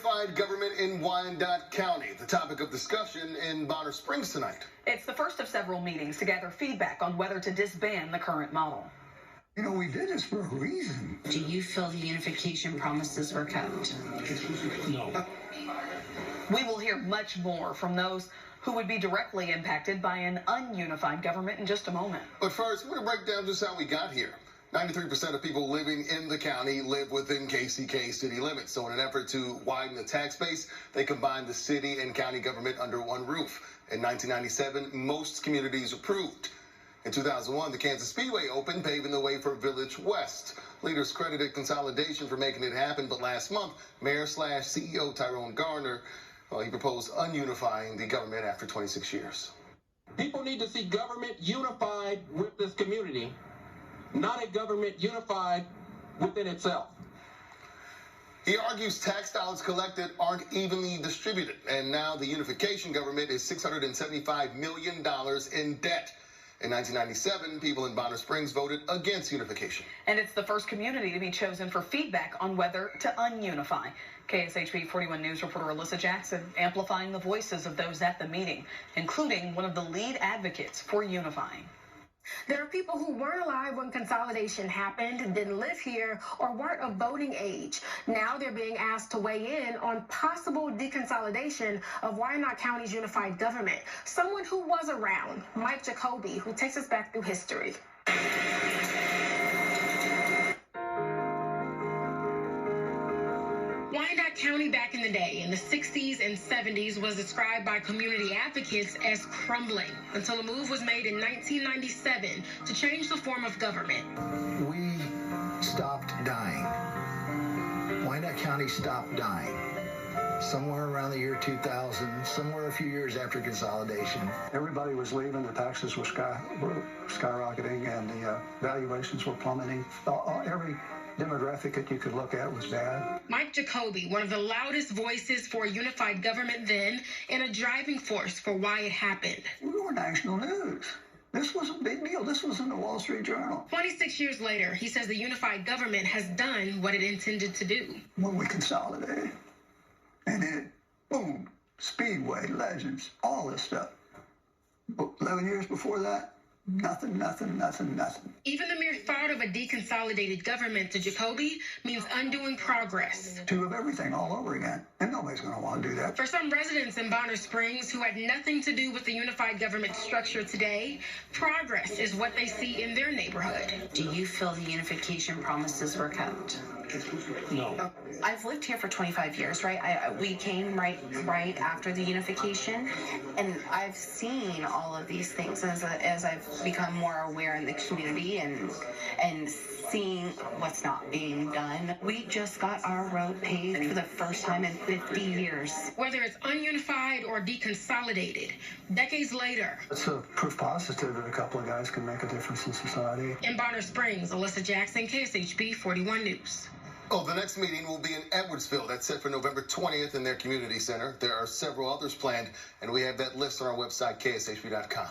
Unified government in Wyandotte County, the topic of discussion in Bonner Springs tonight. It's the first of several meetings to gather feedback on whether to disband the current model. You know, we did this for a reason. Do you feel the unification promises were kept? No. We will hear much more from those who would be directly impacted by an ununified government in just a moment. But first, we're going to break down just how we got here. 93% of people living in the county live within KCK city limits. So in an effort to widen the tax base, they combined the city and county government under one roof. In 1997, most communities approved. In 2001, the Kansas Speedway opened, paving the way for Village West. Leaders credited consolidation for making it happen, but last month, Mayor/CEO Tyrone Garner, he proposed ununifying the government after 26 years. People need to see government unified with this community, not a government unified within itself. He argues tax dollars collected aren't evenly distributed, and now the unification government is $675 million in debt. In 1997, people in Bonner Springs voted against unification. And it's the first community to be chosen for feedback on whether to ununify. KSHB 41 News reporter Alyssa Jackson amplifying the voices of those at the meeting, including one of the lead advocates for unifying. There are people who weren't alive when consolidation happened, didn't live here, or weren't of voting age. Now they're being asked to weigh in on possible deconsolidation of Wyandotte County's unified government. Someone who was around, Mike Jacoby, who takes us back through history. Wyandotte County back in the day, in the 60s and 70s, was described by community advocates as crumbling until a move was made in 1997 to change the form of government. We stopped dying. Wyandotte County stopped dying. Somewhere around the year 2000, somewhere a few years after consolidation. Everybody was leaving, the taxes were skyrocketing, and the valuations were plummeting. Every demographic that you could look at was bad. Mike Jacoby, one of the loudest voices for a unified government then, and a driving force for why it happened. We were national news. This was a big deal. This was in the Wall Street Journal. 26 years later, he says the unified government has done what it intended to do. When we consolidated, and it, boom, Speedway, Legends, all this stuff. But 11 years before that, nothing. Even the mere thought of a deconsolidated government to Jacoby means undoing progress. Two of everything all over again, and nobody's going to want to do that. For some residents in Bonner Springs who had nothing to do with the unified government structure today, progress is what they see in their neighborhood. Do you feel the unification promises were kept? No. I've lived here for 25 years, right? We came right after the unification, and I've seen all of these things as I've become more aware in the community and seeing what's not being done. We just got our road paved for the first time in 50 years. Whether it's ununified or deconsolidated, decades later. It's a proof positive that a couple of guys can make a difference in society. In Bonner Springs, Alyssa Jackson, KSHB 41 News. Oh, the next meeting will be in Edwardsville. That's set for November 20th in their community center. There are several others planned, and we have that list on our website, kshb.com.